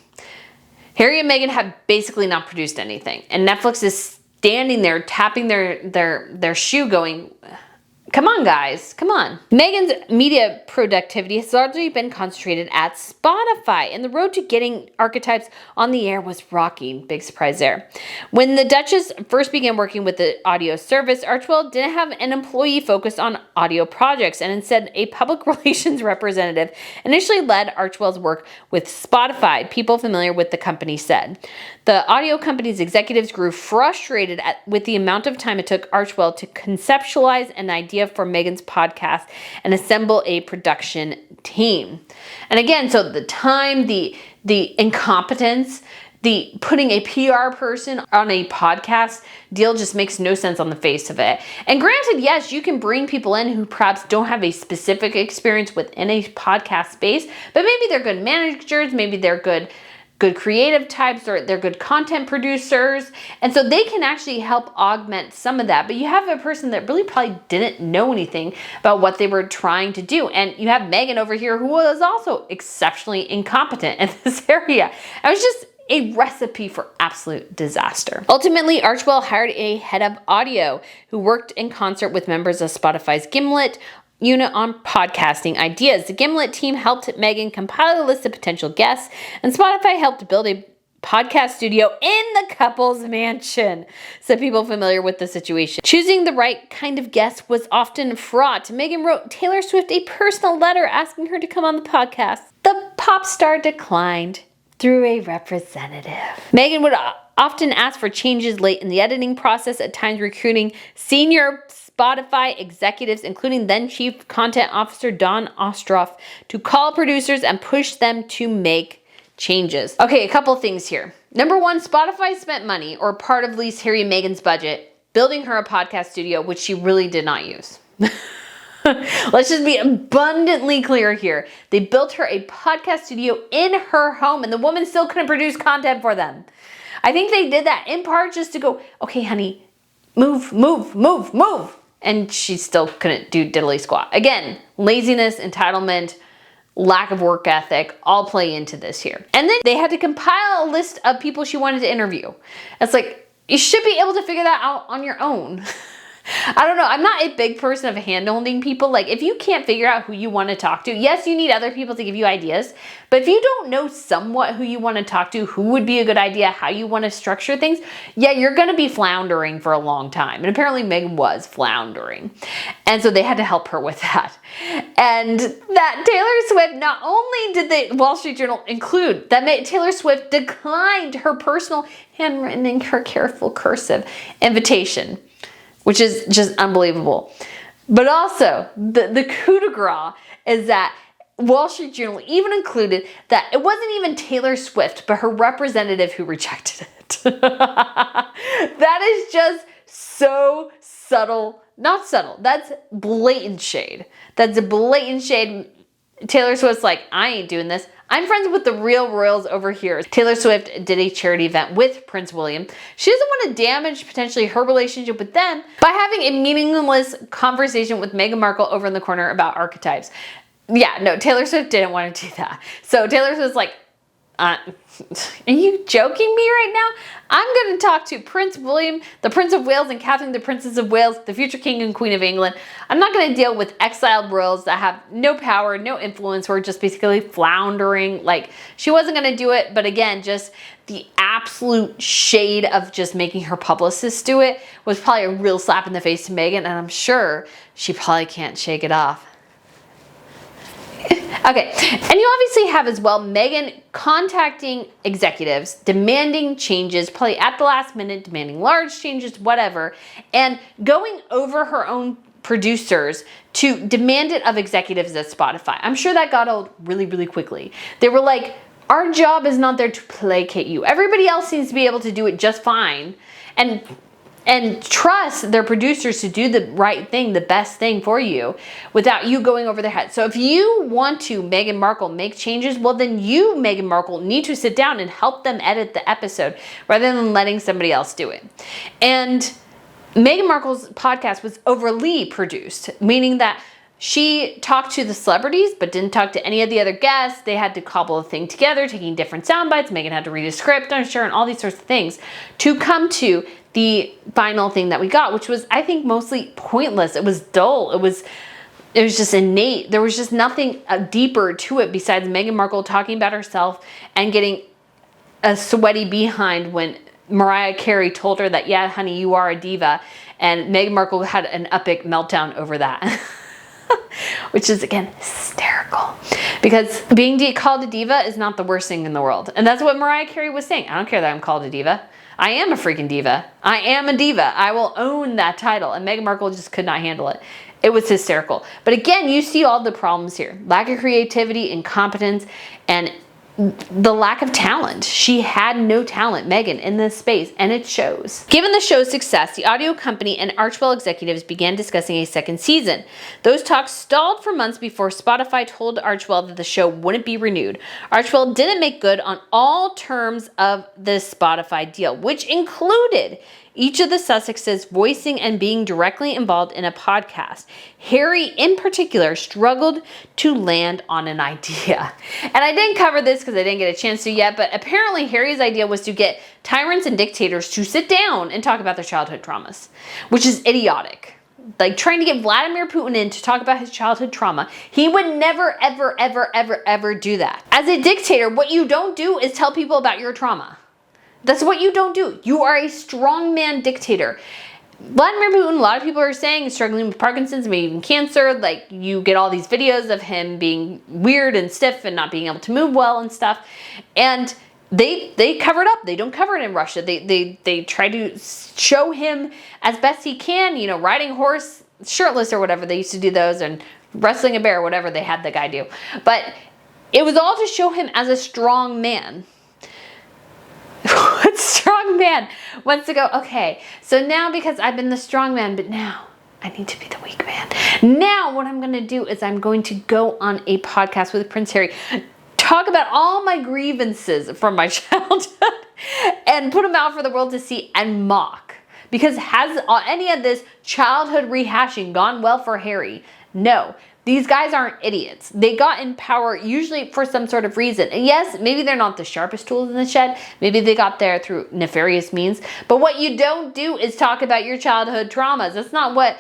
Harry and Meghan have basically not produced anything. And Netflix is standing there tapping their shoe going, come on guys, come on. Meghan's media productivity has largely been concentrated at Spotify, and the road to getting archetypes on the air was rocky. Big surprise there. When the Duchess first began working with the audio service, Archewell didn't have an employee focused on audio projects, and instead a public relations representative initially led Archewell's work with Spotify, people familiar with the company said. The audio company's executives grew frustrated with the amount of time it took Archewell to conceptualize an idea for Meghan's podcast and assemble a production team. And again, so the time, the incompetence, the putting a PR person on a podcast deal just makes no sense on the face of it. And granted, yes, you can bring people in who perhaps don't have a specific experience within a podcast space, but maybe they're good managers, maybe they're good good creative types, or they're good content producers. And so they can actually help augment some of that. But you have a person that really probably didn't know anything about what they were trying to do. And you have Meghan over here, who was also exceptionally incompetent in this area. It was just a recipe for absolute disaster. Ultimately, Archewell hired a head of audio who worked in concert with members of Spotify's Gimlet unit on podcasting ideas. The Gimlet team helped Meghan compile a list of potential guests, and Spotify helped build a podcast studio in the couple's mansion. So people familiar with the situation. Choosing the right kind of guest was often fraught. Meghan wrote Taylor Swift a personal letter asking her to come on the podcast. The pop star declined through a representative. Meghan would often ask for changes late in the editing process, at times recruiting senior Spotify executives, including then Chief Content Officer Don Ostroff, to call producers and push them to make changes. Okay, a couple things here. Number one, Spotify spent money, or part of at least Harry and Meghan's budget, building her a podcast studio, which she really did not use. Let's just be abundantly clear here. They built her a podcast studio in her home, and the woman still couldn't produce content for them. I think they did that in part just to go, okay, honey, move. And she still couldn't do diddly squat. Again, laziness, entitlement, lack of work ethic all play into this here. And then they had to compile a list of people she wanted to interview. It's like, you should be able to figure that out on your own. I don't know. I'm not a big person of hand-holding people. Like, if you can't figure out who you want to talk to, yes, you need other people to give you ideas. But if you don't know somewhat who you want to talk to, who would be a good idea, how you want to structure things, yeah, you're going to be floundering for a long time. And apparently Meghan was floundering. And so they had to help her with that. And that Taylor Swift, not only did the Wall Street Journal include that Taylor Swift declined her personal handwritten in her careful cursive invitation, which is just unbelievable. But also, the coup de grace is that Wall Street Journal even included that it wasn't even Taylor Swift, but her representative who rejected it. That is just so subtle. Not subtle. That's blatant shade. That's a blatant shade. Taylor Swift's like, I ain't doing this. I'm friends with the real royals over here. Taylor Swift did a charity event with Prince William. She doesn't want to damage potentially her relationship with them by having a meaningless conversation with Meghan Markle over in the corner about archetypes. Yeah, no, Taylor Swift didn't want to do that. So Taylor Swift's like, are you joking me right now? I'm going to talk to Prince William, the Prince of Wales, and Catherine, the Princess of Wales, the future King and Queen of England. I'm not going to deal with exiled royals that have no power, no influence, who are just basically floundering. Like, she wasn't going to do it, but again, just the absolute shade of just making her publicist do it was probably a real slap in the face to Meghan, and I'm sure she probably can't shake it off. Okay, and you obviously have as well Meghan contacting executives, demanding changes, probably at the last minute, demanding large changes, whatever, and going over her own producers to demand it of executives at Spotify. I'm sure that got old really, really quickly. They were like, our job is not there to placate you. Everybody else seems to be able to do it just fine. And trust their producers to do the right thing, the best thing for you, without you going over their head. So if you want to, Meghan Markle, make changes, well then you, Meghan Markle, need to sit down and help them edit the episode rather than letting somebody else do it. And Meghan Markle's podcast was overly produced, meaning that she talked to the celebrities, but didn't talk to any of the other guests. They had to cobble a thing together, taking different sound bites. Meghan had to read a script, I'm sure, and all these sorts of things to come to the final thing that we got, which was, I think, mostly pointless. It was dull. It was just innate. There was just nothing deeper to it besides Meghan Markle talking about herself and getting a sweaty behind when Mariah Carey told her that, yeah, honey, you are a diva. And Meghan Markle had an epic meltdown over that. Which is, again, hysterical. Because being called a diva is not the worst thing in the world. And that's what Mariah Carey was saying. I don't care that I'm called a diva. I am a freaking diva. I am a diva. I will own that title. And Meghan Markle just could not handle it. It was hysterical. But again, you see all the problems here. Lack of creativity, incompetence, and the lack of talent. She had no talent, Meghan, in this space, and it shows. Given the show's success, the audio company and Archwell executives began discussing a second season. Those talks stalled for months before Spotify told Archwell that the show wouldn't be renewed. Archwell didn't make good on all terms of the Spotify deal, which included each of the Sussexes voicing and being directly involved in a podcast. Harry, in particular, struggled to land on an idea. And I didn't cover this because I didn't get a chance to yet, but apparently Harry's idea was to get tyrants and dictators to sit down and talk about their childhood traumas, which is idiotic. Like trying to get Vladimir Putin in to talk about his childhood trauma. He would never, ever, ever, ever, ever do that. As a dictator, what you don't do is tell people about your trauma. That's what you don't do. You are a strongman dictator. Vladimir Putin, a lot of people are saying, is struggling with Parkinson's, maybe even cancer. Like, you get all these videos of him being weird and stiff and not being able to move well and stuff. And they cover it up. They don't cover it in Russia. They try to show him as best he can, you know, riding a horse shirtless or whatever. They used to do those, and wrestling a bear, whatever they had the guy do. But it was all to show him as a strong man. What strong man wants to go, okay, so now because I've been the strong man, but now I need to be the weak man. Now what I'm going to do is I'm going to go on a podcast with Prince Harry, talk about all my grievances from my childhood and put them out for the world to see and mock. Because has any of this childhood rehashing gone well for Harry? No. These guys aren't idiots. They got in power usually for some sort of reason. And yes, maybe they're not the sharpest tools in the shed. Maybe they got there through nefarious means. But what you don't do is talk about your childhood traumas. That's not what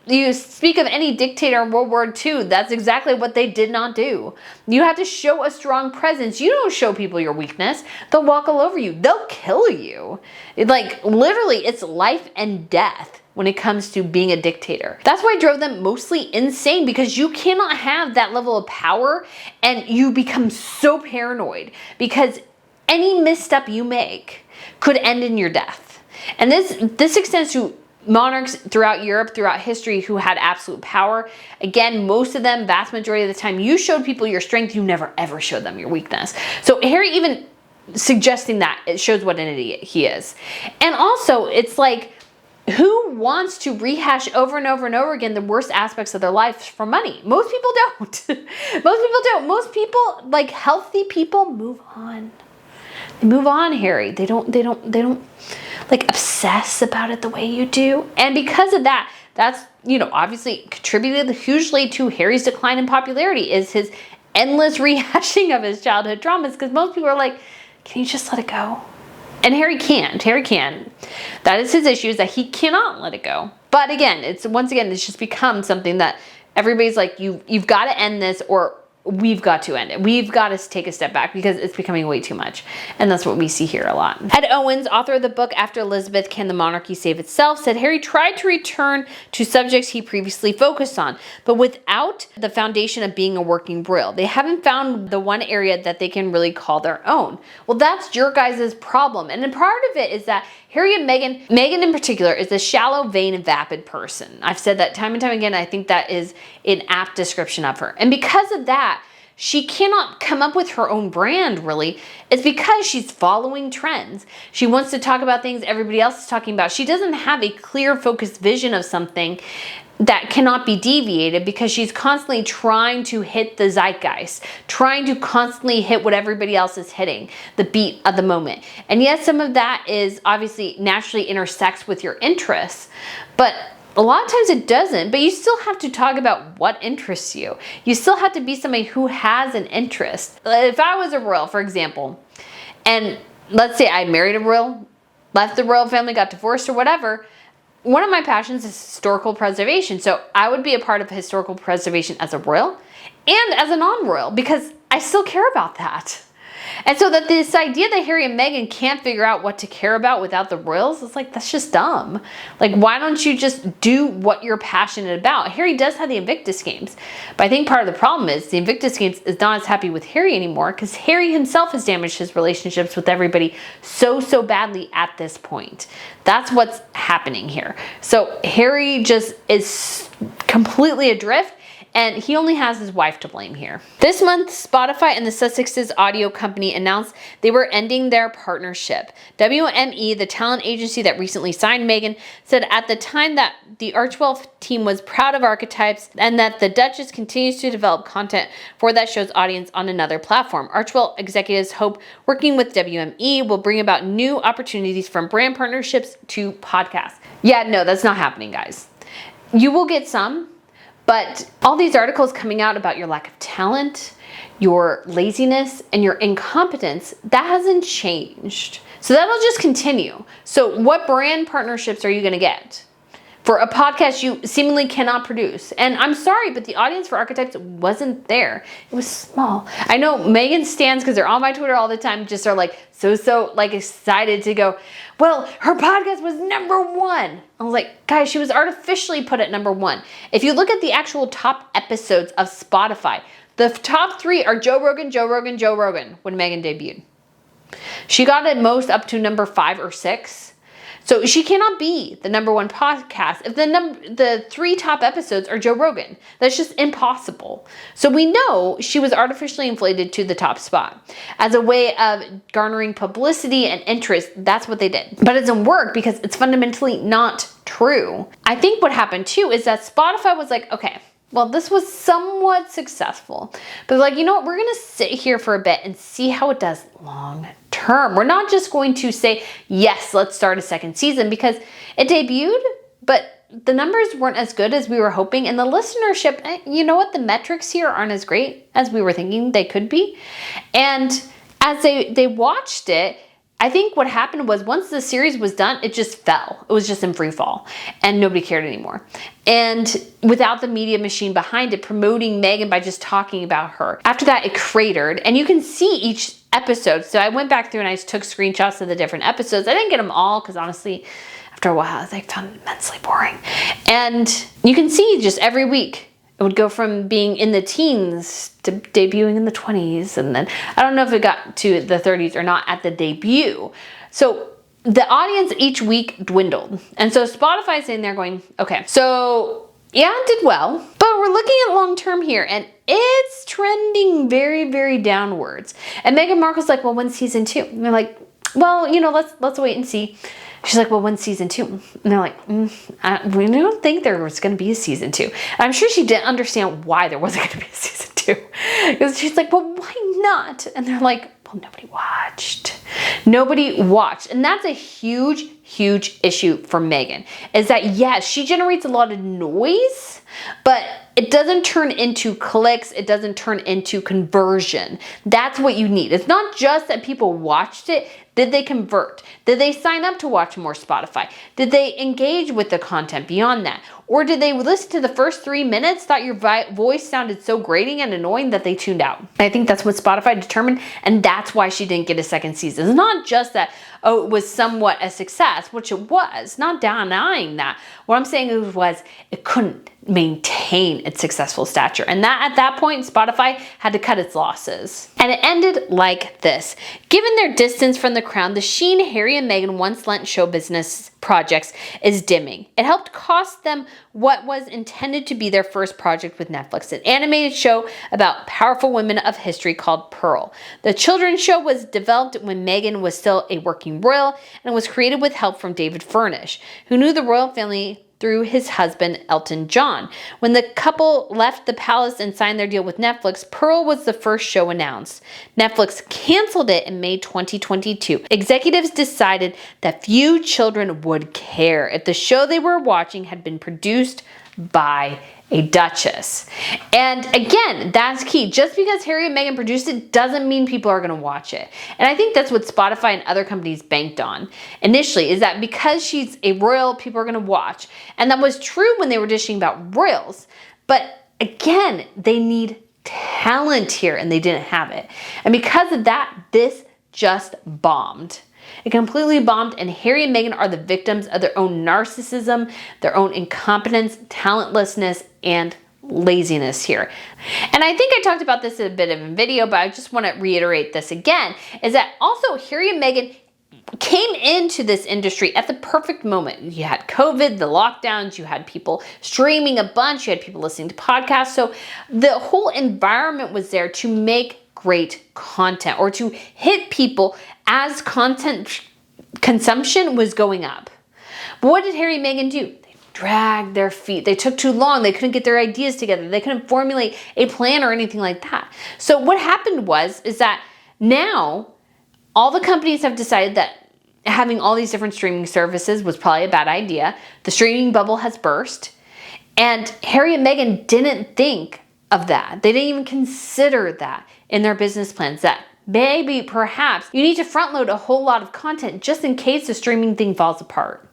you speak of any dictator in World War II. That's exactly what they did not do. You have to show a strong presence. You don't show people your weakness. They'll walk all over you. They'll kill you. Like literally, it's life and death when it comes to being a dictator. That's why it drove them mostly insane, because you cannot have that level of power and you become so paranoid because any misstep you make could end in your death. And this extends to monarchs throughout Europe, throughout history, who had absolute power. Again, most of them, vast majority of the time, you showed people your strength, you never ever showed them your weakness. So Harry even suggesting that, it shows what an idiot he is. And also, it's like, who wants to rehash over and over and over again the worst aspects of their life for money? Most people don't. Most people don't. Most people, like healthy people, move on. They move on, Harry. They don't like obsess about it the way you do. And because of that, that's, you know, obviously contributed hugely to Harry's decline in popularity, is his endless rehashing of his childhood traumas, because most people are like, can you just let it go? And Harry can't. Harry can. That is his issue, is that he cannot let it go. But again, it's just become something that everybody's like, you've got to end this, or we've got to end it. We've got to take a step back because it's becoming way too much. And that's what we see here a lot. Ed Owens, author of the book After Elizabeth, Can the Monarchy Save Itself?, said Harry tried to return to subjects he previously focused on, but without the foundation of being a working royal. They haven't found the one area that they can really call their own. Well, that's your guys' problem. And then part of it is that Harry and Meghan in particular, is a shallow, vain, and vapid person. I've said that time and time again. I think that is an apt description of her. And because of that, she cannot come up with her own brand, really. It's because she's following trends. She wants to talk about things everybody else is talking about. She doesn't have a clear, focused vision of something that cannot be deviated, because she's constantly trying to hit the zeitgeist, trying to constantly hit what everybody else is hitting, the beat of the moment. And yes, some of that is obviously naturally intersects with your interests, but a lot of times it doesn't. But you still have to talk about what interests you. You still have to be somebody who has an interest. If I was a royal, for example, and let's say I married a royal, left the royal family, got divorced or whatever, one of my passions is historical preservation. So I would be a part of historical preservation as a royal and as a non-royal, because I still care about that. And so that this idea that Harry and Meghan can't figure out what to care about without the royals, it's like, that's just dumb. Like, why don't you just do what you're passionate about? Harry does have the Invictus Games, but I think part of the problem is the Invictus Games is not as happy with Harry anymore, because Harry himself has damaged his relationships with everybody so badly at this point. That's what's happening here. So Harry just is completely adrift. and he only has his wife to blame here. This month, Spotify and the Sussex's audio company announced they were ending their partnership. WME, the talent agency that recently signed Meghan, said at the time that the Archewell team was proud of Archetypes and that the Duchess continues to develop content for that show's audience on another platform. Archewell executives hope working with WME will bring about new opportunities from brand partnerships to podcasts. Yeah, no, that's not happening, guys. You will get some, but all these articles coming out about your lack of talent, your laziness, and your incompetence, that hasn't changed. So that'll just continue. So what brand partnerships are you gonna get for a podcast you seemingly cannot produce? And I'm sorry, but the audience for Archetypes wasn't there. It was small. I know Meghan stans, because they're on my Twitter all the time, just are like so like excited to go, well, her podcast was #1. I was like, guys, she was artificially put at #1. If you look at the actual top episodes of Spotify, the top 3 are Joe Rogan, Joe Rogan, Joe Rogan when Meghan debuted. She got at most up to #5 or 6. So she cannot be the #1 podcast if the 3 top episodes are Joe Rogan. That's just impossible. So we know she was artificially inflated to the top spot. As a way of garnering publicity and interest, that's what they did. But it doesn't work because it's fundamentally not true. I think what happened too is that Spotify was like, okay, well, this was somewhat successful, but like, you know what, we're gonna sit here for a bit and see how it does long term. We're not just going to say, yes, let's start a second season, because it debuted, but the numbers weren't as good as we were hoping, and the listenership, you know what, the metrics here aren't as great as we were thinking they could be. And as they watched it, I think what happened was once the series was done, it just fell. It was just in free fall and nobody cared anymore. And without the media machine behind it promoting Meghan by just talking about her. After that, it cratered, and you can see each episode. So I went back through and I took screenshots of the different episodes. I didn't get them all because honestly, after a while, I found it immensely boring. And you can see just every week, it would go from being in the teens to debuting in the 20s. And then I don't know if it got to the 30s or not at the debut. So the audience each week dwindled. And so Spotify's in there going, okay, so yeah, it did well, but we're looking at long term here and it's trending very, very downwards. And Meghan Markle's like, well, when's season 2? And they're like, well, you know, let's wait and see. She's like, well, when's season 2? And they're like, we don't think there was going to be a season 2. And I'm sure she didn't understand why there wasn't going to be a season 2. Because she's like, well, why not? And they're like, well, nobody watched. Nobody watched. And that's a huge, huge issue for Meghan. Is that, yes, she generates a lot of noise, but it doesn't turn into clicks. It doesn't turn into conversion. That's what you need. It's not just that people watched it. Did they convert? Did they sign up to watch more Spotify? Did they engage with the content beyond that? Or did they listen to the first 3 minutes, thought your voice sounded so grating and annoying that they tuned out? I think that's what Spotify determined, and that's why she didn't get a second season. It's not just that, oh, it was somewhat a success, which it was, not denying that. What I'm saying was it couldn't maintain its successful stature. And that at that point, Spotify had to cut its losses. And it ended like this. Given their distance from the crown, the sheen Harry and Meghan once lent show business projects is dimming. It helped cost them what was intended to be their first project with Netflix, an animated show about powerful women of history called Pearl. The children's show was developed when Meghan was still a working royal and was created with help from David Furnish, who knew the royal family through his husband, Elton John. When the couple left the palace and signed their deal with Netflix, Pearl was the first show announced. Netflix canceled it in May 2022. Executives decided that few children would care if the show they were watching had been produced by a duchess. And again, that's key. Just because Harry and Meghan produced it doesn't mean people are going to watch it. And I think that's what Spotify and other companies banked on initially, is that because she's a royal, people are going to watch. And that was true when they were dishing about royals. But again, they need talent here and they didn't have it. And because of that, this just bombed. It completely bombed, and Harry and Meghan are the victims of their own narcissism, their own incompetence, talentlessness, and laziness here. And I think I talked about this in a bit of a video, but I just want to reiterate this again, is that also Harry and Meghan came into this industry at the perfect moment. You had COVID, the lockdowns, you had people streaming a bunch, you had people listening to podcasts. So the whole environment was there to make great content or to hit people as content consumption was going up. But what did Harry and Meghan do? They dragged their feet. They took too long. They couldn't get their ideas together. They couldn't formulate a plan or anything like that. So what happened is that now all the companies have decided that having all these different streaming services was probably a bad idea. The streaming bubble has burst. And Harry and Meghan didn't think of that. They didn't even consider that in their business plans, that maybe, perhaps, you need to front load a whole lot of content just in case the streaming thing falls apart.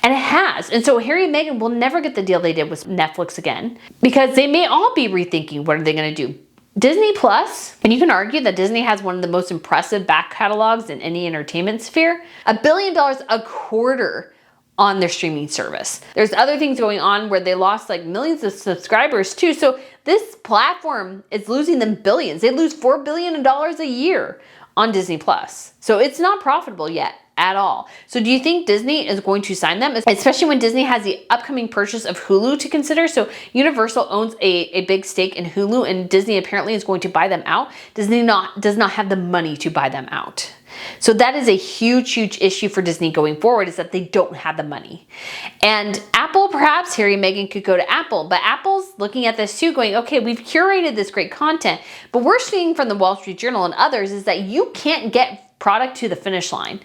And it has. And so Harry and Meghan will never get the deal they did with Netflix again, because they may all be rethinking what are they going to do. Disney Plus, and you can argue that Disney has one of the most impressive back catalogs in any entertainment sphere, $1 billion a quarter on their streaming service. There's other things going on where they lost like millions of subscribers too. So this platform is losing them billions. They lose $4 billion a year on Disney Plus. So it's not profitable yet at all. So do you think Disney is going to sign them? Especially when Disney has the upcoming purchase of Hulu to consider. So Universal owns a big stake in Hulu, and Disney apparently is going to buy them out. Disney does not have the money to buy them out. So that is a huge, huge issue for Disney going forward, is that they don't have the money. And Apple, perhaps Harry and Meghan could go to Apple, but Apple's looking at this too, going, okay, we've curated this great content, but we're seeing from the Wall Street Journal and others is that you can't get product to the finish line.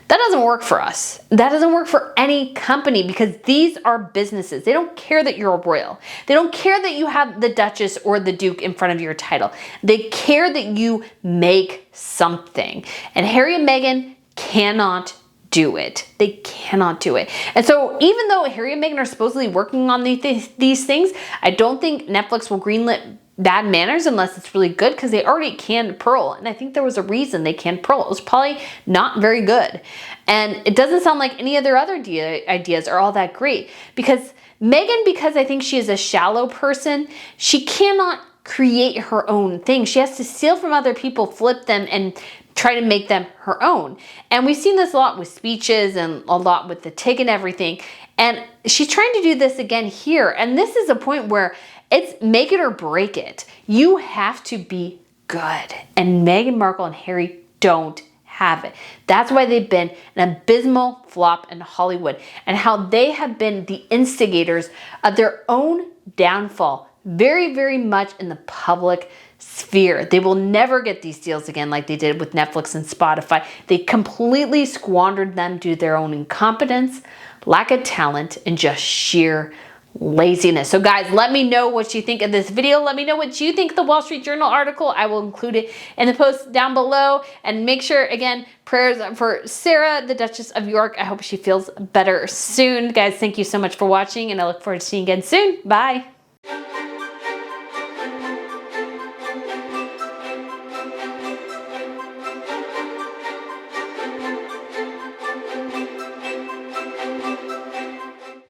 That doesn't work for us. That doesn't work for any company, because these are businesses. They don't care that you're a royal. They don't care that you have the Duchess or the Duke in front of your title. They care that you make something. And Harry and Meghan cannot do it. They cannot do it. And so even though Harry and Meghan are supposedly working on these things, I don't think Netflix will greenlit Bad Manners unless it's really good, because they already canned Pearl, and I think there was a reason they canned Pearl. It was probably not very good, and it doesn't sound like any of their other ideas are all that great, because Meghan, because I think she is a shallow person, she cannot create her own thing. She has to steal from other people, flip them, and try to make them her own. And we've seen this a lot with speeches and a lot with the TIG and everything, and she's trying to do this again here. And this is a point where it's make it or break it. You have to be good. And Meghan Markle and Harry don't have it. That's why they've been an abysmal flop in Hollywood, and how they have been the instigators of their own downfall, very, very much in the public sphere. They will never get these deals again like they did with Netflix and Spotify. They completely squandered them due to their own incompetence, lack of talent, and just sheer laziness. So guys, let me know what you think of this video. Let me know what you think of the Wall Street Journal article. I will include it in the post down below. And make sure, again, prayers for Sarah, the Duchess of York. I hope she feels better soon. Guys, thank you so much for watching, and I look forward to seeing you again soon. Bye.